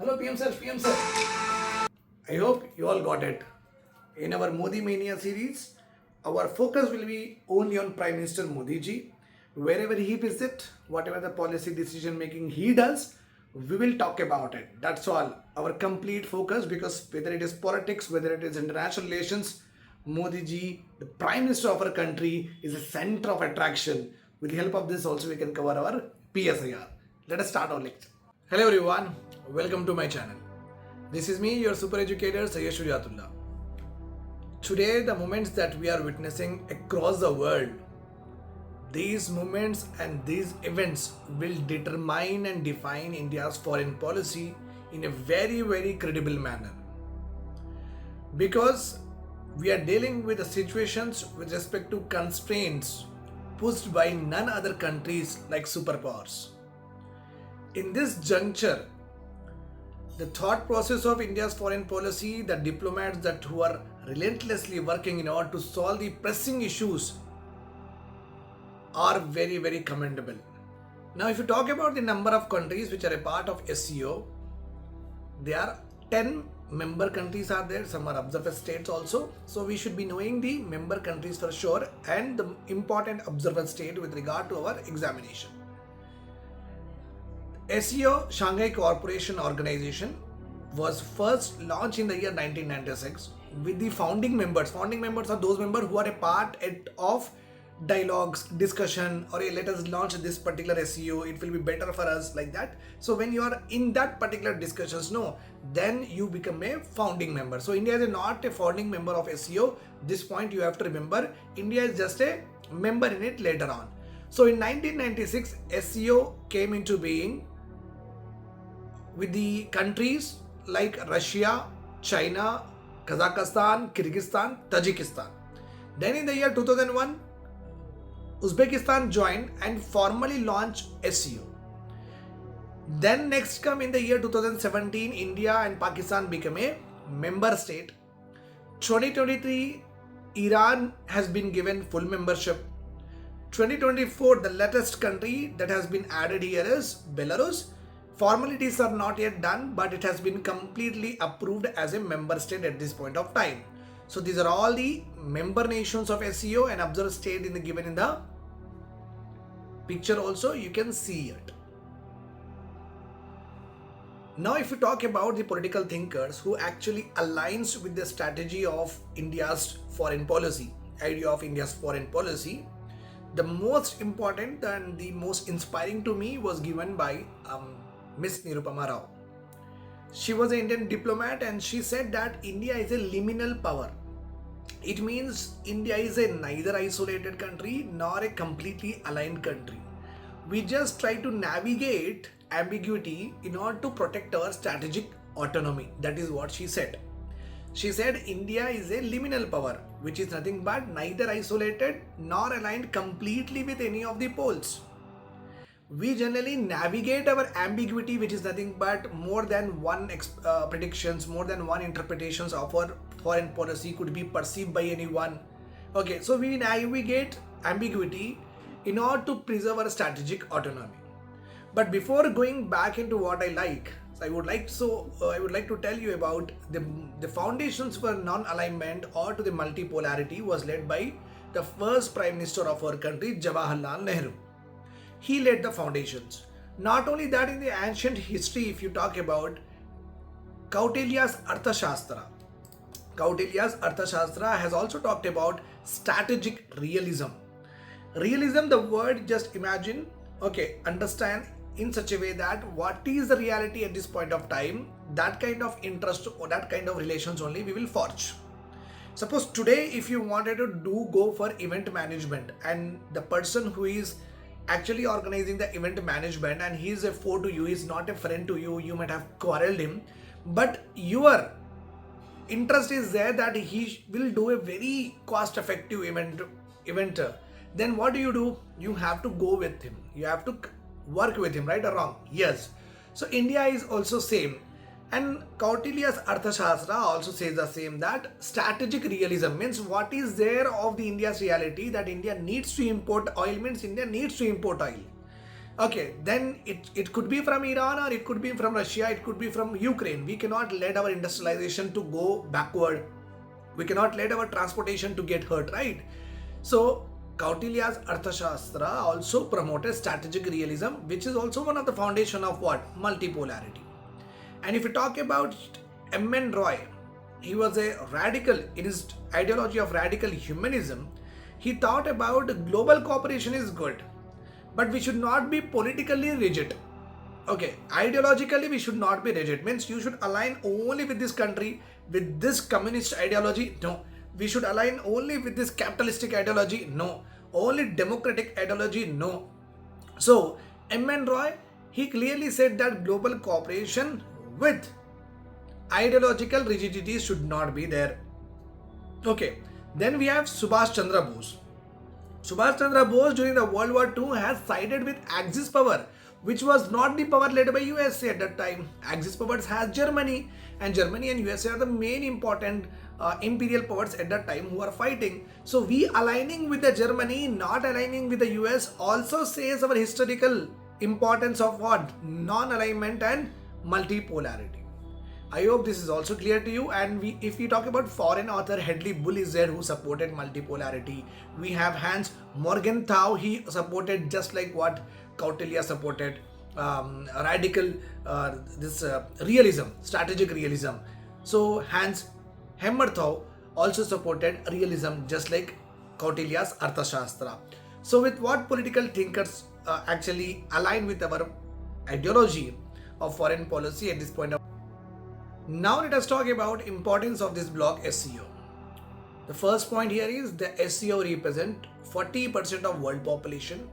Hello PM sir, PM sir. I hope you all got it. In our Modi Mania series, our focus will be only on Prime Minister Modi ji. Wherever he visits, whatever the policy decision making he does, we will talk about it. That's all. Our complete focus, because whether it is politics, whether it is international relations, Modi ji, the Prime Minister of our country, is the center of attraction. With the help of this also we can cover our PSIR. Let us start our lecture. Hello everyone, welcome to my channel. This is me, your super educator Sayyid. Today the moments that we are witnessing across the world, these moments and these events will determine and define India's foreign policy in a very credible manner. Because we are dealing with the situations with respect to constraints pushed by none other countries like superpowers. In this juncture, the thought process of India's foreign policy, the diplomats that who are relentlessly working in order to solve the pressing issues are very commendable. Now, if you talk about the number of countries which are a part of SCO, there are 10 member countries are there, some are observer states also. So we should be knowing the member countries for sure and the important observer state with regard to our examination. SCO, Shanghai Cooperation Organization, was first launched in the year 1996 with the founding members. Founding members are those members who are a part of dialogues, discussion, or let us launch this particular SCO, it will be better for us, like that. So when you are in that particular discussions, then you become a founding member. So India is not a founding member of SCO. This point you have to remember. India is just a member in it later on. So in 1996, SCO came into being with the countries like Russia, China, Kazakhstan, Kyrgyzstan, Tajikistan. Then in the year 2001, Uzbekistan joined and formally launched SCO. Then next come in the year 2017, India and Pakistan became a member state. 2023, Iran has been given full membership. 2024, the latest country that has been added here is Belarus. Formalities are not yet done, but it has been completely approved as a member state at this point of time. So these are all the member nations of SCO and observer state given in the picture also, you can see it. Now if you talk about the political thinkers who actually aligns with the strategy of India's foreign policy, idea of India's foreign policy, the most important and the most inspiring to me was given by Miss Nirupama Rao. She was an Indian diplomat and she said that India is a liminal power. It means India is a neither isolated country nor a completely aligned country. We just try to navigate ambiguity in order to protect our strategic autonomy. That is what she said. She said India is a liminal power, which is nothing but neither isolated nor aligned completely with any of the poles. We generally navigate our ambiguity, which is nothing but more than one predictions, more than one interpretations of our foreign policy could be perceived by anyone. Okay, so we navigate ambiguity in order to preserve our strategic autonomy. But before going back into what I like, I would like to tell you about the foundations for non-alignment or to the multipolarity was led by the first Prime Minister of our country, Jawaharlal Nehru. He laid the foundations. Not only that, in the ancient history, if you talk about Kautilya's Arthashastra, Kautilya's Arthashastra has also talked about strategic realism. Realism, the word, just imagine, understand in such a way that what is the reality at this point of time, that kind of interest or that kind of relations only we will forge. Suppose today if you wanted to go for event management and the person who is actually organizing the event management and he is a foe to you, he is not a friend to you, you might have quarreled him, but your interest is there that he will do a very cost effective event. Then what do? You have to go with him, you have to work with him, right or wrong? Yes. So India is also same, and Kautilya's Arthashastra also says the same, that strategic realism means what is there of the India's reality, that India needs to import oil means India needs to import oil. Okay, then it could be from Iran, or it could be from Russia, it could be from Ukraine. We cannot let our industrialization to go backward. We cannot let our transportation to get hurt, right? So Kautilya's Arthashastra also promoted strategic realism, which is also one of the foundation of what? Multipolarity. And if you talk about M.N. Roy, he was a radical in his ideology of radical humanism. He thought about global cooperation is good, but we should not be politically rigid. Okay, ideologically we should not be rigid. Means you should align only with this country, with this communist ideology. No. We should align only with this capitalistic ideology. No. Only democratic ideology. No. So M.N. Roy, he clearly said that global cooperation with ideological rigidity should not be there. Okay. Then we have Subhash Chandra Bose. Subhash Chandra Bose during the World War II has sided with Axis power, which was not the power led by USA at that time. Axis powers has Germany, and Germany and USA are the main important imperial powers at that time who are fighting. So we aligning with the Germany, not aligning with the US, also says our historical importance of what? Non-alignment and multipolarity. I hope this is also clear to you. And if we talk about foreign author, Hedley Bull is there who supported multipolarity. We have Hans Morgenthau, he supported just like what Kautilya supported, radical realism, strategic realism. So Hans Hemmerthau also supported realism just like Kautilya's Arthashastra. So with what political thinkers actually align with our ideology of foreign policy at this point of. Now let us talk about importance of this bloc SCO. The first point here is the SCO represent 40% of world population.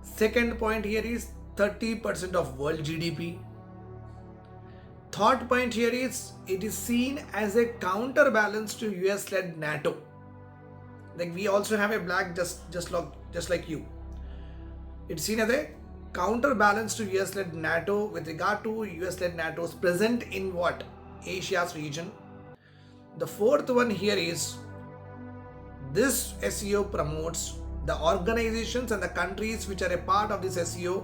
Second point here is 30% of world GDP. Third point here is it is seen as a counterbalance to US-led NATO. Like we also have a black just like you. It's seen as a counterbalance to US-led NATO with regard to US-led NATO's present in what? Asia's region. The fourth one here is this SCO promotes the organizations and the countries which are a part of this SCO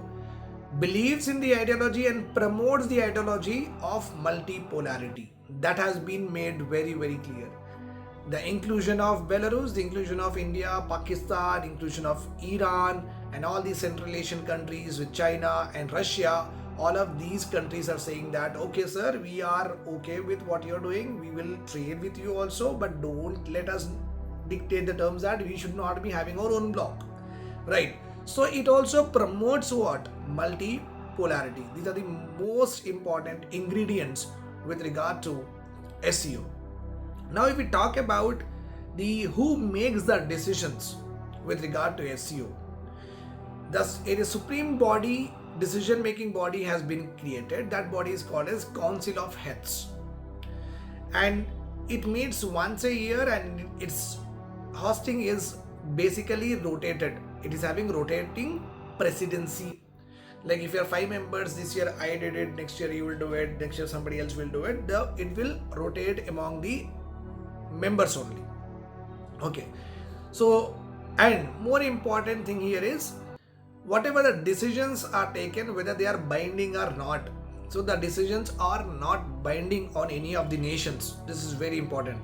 believes in the ideology and promotes the ideology of multipolarity. That has been made very, very clear. The inclusion of Belarus, the inclusion of India, Pakistan, inclusion of Iran and all these Central Asian countries with China and Russia, all of these countries are saying that, okay sir, we are okay with what you're doing, we will trade with you also, but don't let us dictate the terms that we should not be having our own bloc, right? So it also promotes what? Multipolarity. These are the most important ingredients with regard to SCO. Now if we talk about the who makes the decisions with regard to SCO, thus a supreme body, decision making body has been created. That body is called as Council of Heads, and it meets once a year and its hosting is basically rotated. It is having rotating presidency. Like if you are 5 members, this year I did it, next year you will do it, next year somebody else will do it. It will rotate among the members only. Okay. So, and more important thing here is whatever the decisions are taken, whether they are binding or not. So the decisions are not binding on any of the nations. This is very important.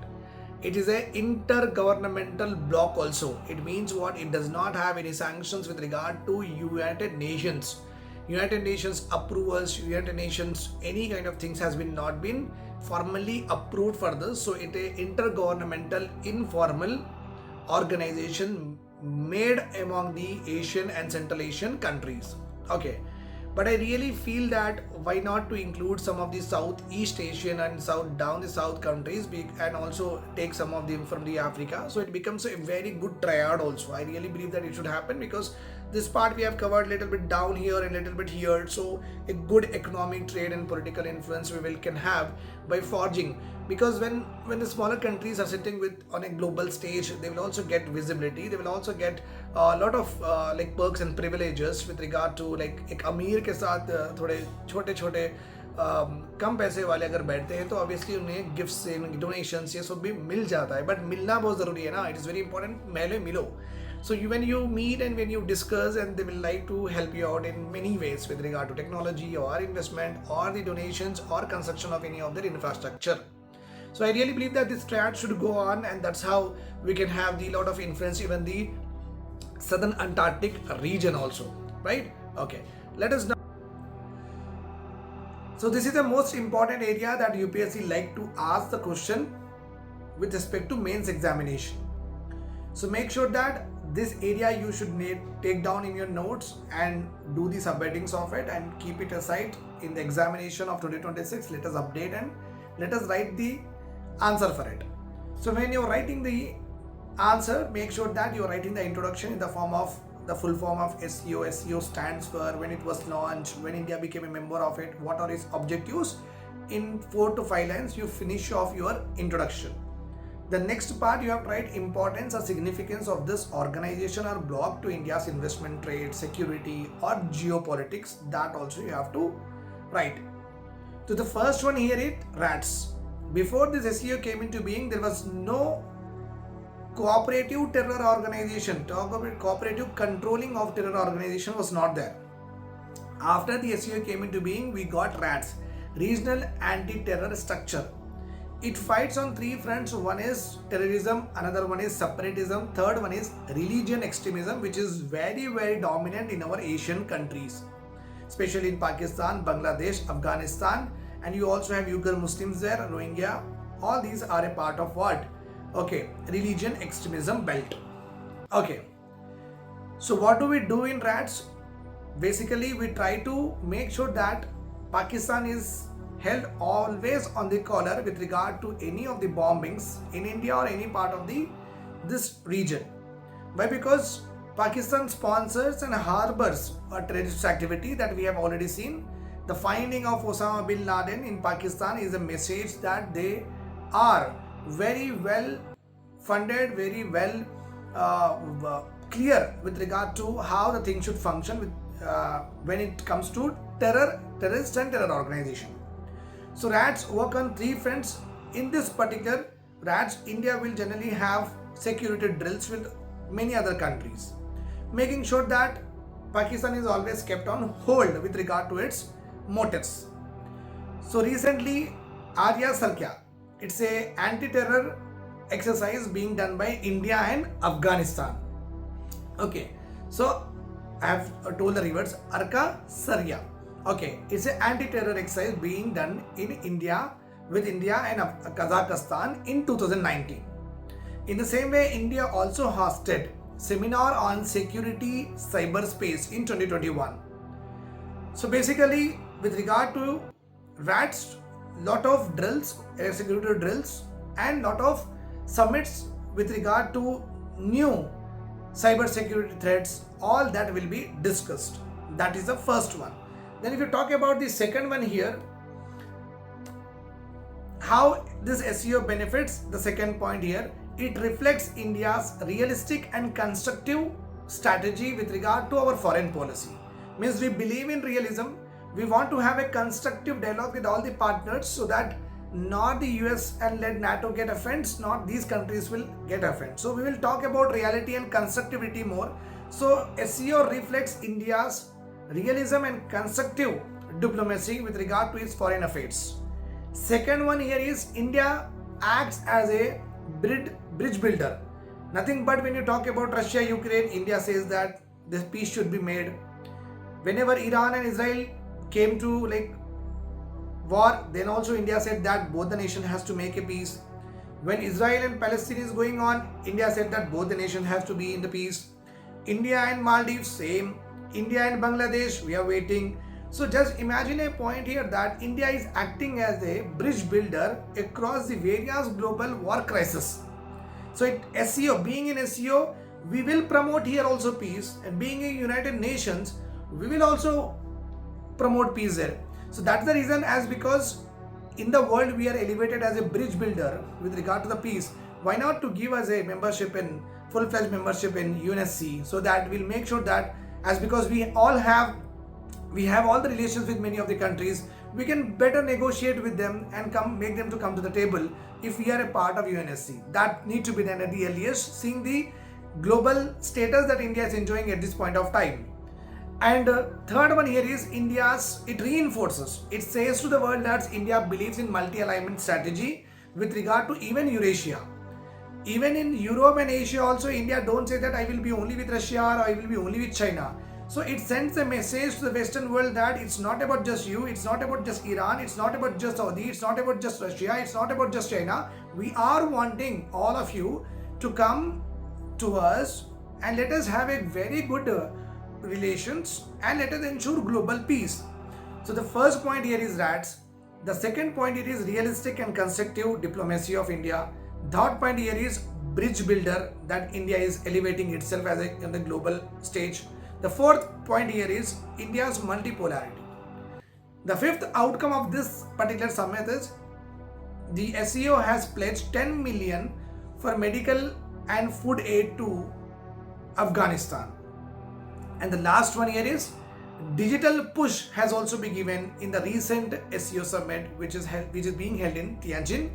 It is an intergovernmental bloc also. It means what? It does not have any sanctions with regard to United Nations. United Nations approvals, United Nations, any kind of things has been not been formally approved for this. So it is intergovernmental informal organization made among the Asian and Central Asian countries. Okay. But I really feel that why not to include some of the Southeast Asian and down the South countries and also take some of them from the Africa. So it becomes a very good triad also. I really believe that it should happen because this part we have covered a little bit down here and a little bit here. So a good economic trade and political influence we can have by forging. Because when the smaller countries are sitting on a global stage, they will also get visibility. They will also get a lot of like perks and privileges with regard to like एक अमीर के साथ थोड़े छोटे कम पैसे वाले अगर बैठते हैं तो obviously उन्हें gifts, donations ये सब भी मिल जाता है. But मिलना बहुत ज़रूरी है ना. It is very important. पहले मिलो. So when you meet and when you discuss, and they will like to help you out in many ways with regard to technology or investment or the donations or construction of any of their infrastructure. So I really believe that this trend should go on, and that's how we can have the lot of influence even the southern Antarctic region also, right? Okay, let us now. So this is the most important area that UPSC like to ask the question with respect to mains examination. So make sure that this area you should take down in your notes and do the subheadings of it and keep it aside in the examination of 2026. Let us update and let us write the answer for it. So when you're writing the answer, make sure that you're writing the introduction in the form of the full form of SCO. SCO stands for when it was launched, when India became a member of it, what are its objectives. In 4 to 5 lines, you finish off your introduction. The next part, you have to write importance or significance of this organization or bloc to India's investment, trade, security or geopolitics. That also you have to write. So the first one here is RATS. Before this SCO came into being, there was no cooperative terror organization. Cooperative controlling of terror organization was not there. After the SCO came into being, we got RATS, Regional Anti-Terror Structure. It fights on 3 fronts. One is terrorism, another one is separatism, third one is religion extremism, which is very, very dominant in our Asian countries, especially in Pakistan, Bangladesh, Afghanistan, and you also have Uyghur Muslims there, Rohingya. All these are a part of what? Okay, religion extremism belt. Okay, so what do we do in RATS? Basically, we try to make sure that Pakistan is held always on the collar with regard to any of the bombings in India or any part of this region. Why? Because Pakistan sponsors and harbors a terrorist activity that we have already seen. The finding of Osama bin Laden in Pakistan is a message that they are very well funded, very well clear with regard to how the thing should function with, when it comes to terrorist and terror organization. So RATS work on 3 fronts. In this particular RATS, India will generally have security drills with many other countries, making sure that Pakistan is always kept on hold with regard to its motives. So recently, Arya Sarkya, it's a anti-terror exercise being done by India and Afghanistan. Okay, so I have told the reverse, Arka Sarya. Okay, it's an anti-terror exercise being done in India with India and Kazakhstan in 2019. In the same way, India also hosted seminar on security cyberspace in 2021. So basically, with regard to RATS, lot of drills, security drills, and lot of summits with regard to new cybersecurity threats, all that will be discussed. That is the first one. Then if you talk about the second one here, how this SCO benefits, the second point here, it reflects India's realistic and constructive strategy with regard to our foreign policy. Means we believe in realism. We want to have a constructive dialogue with all the partners so that not the US and let NATO get offended, not these countries will get offended. So we will talk about reality and constructivity more. So SCO reflects India's realism and constructive diplomacy with regard to its foreign affairs. Second one here is India acts as a bridge builder. Nothing but when you talk about Russia, Ukraine, India says that this peace should be made. Whenever Iran and Israel came to war, then also India said that both the nation has to make a peace. When Israel and Palestine is going on, India said that both the nation has to be in the peace. India and Maldives, same. India and Bangladesh, we are waiting. So just imagine a point here that India is acting as a bridge builder across the various global war crises. So SCO, being in SCO, we will promote here also peace, and being in United Nations, we will also promote peace there. So that's the reason, as because in the world we are elevated as a bridge builder with regard to the peace. Why not to give us a membership in full-fledged membership in UNSC, so that we'll make sure that, as because we have all the relations with many of the countries, we can better negotiate with them and make them to come to the table if we are a part of UNSC. That need to be done at the earliest, seeing the global status that India is enjoying at this point of time. And third one here is it reinforces, it says to the world that India believes in multi-alignment strategy with regard to even Eurasia. Even in Europe and Asia also, India don't say that I will be only with Russia or I will be only with China. So it sends a message to the Western world that it's not about just you, it's not about just Iran, it's not about just Saudi, it's not about just Russia, it's not about just China. We are wanting all of you to come to us and let us have a very good relations and let us ensure global peace. So the first point here is rats. The second point here is realistic and constructive diplomacy of India. Third point here is bridge builder, that India is elevating itself as on the global stage. The fourth point here is India's multipolarity. The fifth outcome of this particular summit is the SCO has pledged 10 million for medical and food aid to Afghanistan. And the last one here is digital push has also been given in the recent SCO Summit, which is being held in Tianjin.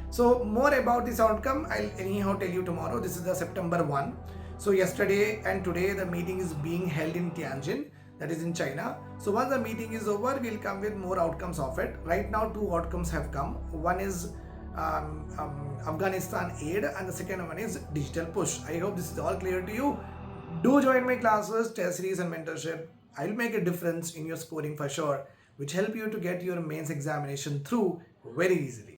So more about this outcome, I'll anyhow tell you tomorrow. This is the September 1. So yesterday and today the meeting is being held in Tianjin, that is in China. So once the meeting is over, we'll come with more outcomes of it. Right now 2 outcomes have come. One is Afghanistan aid and the second one is digital push. I hope this is all clear to you. Do join my classes, test series and mentorship. I'll make a difference in your scoring for sure, which help you to get your mains examination through very easily.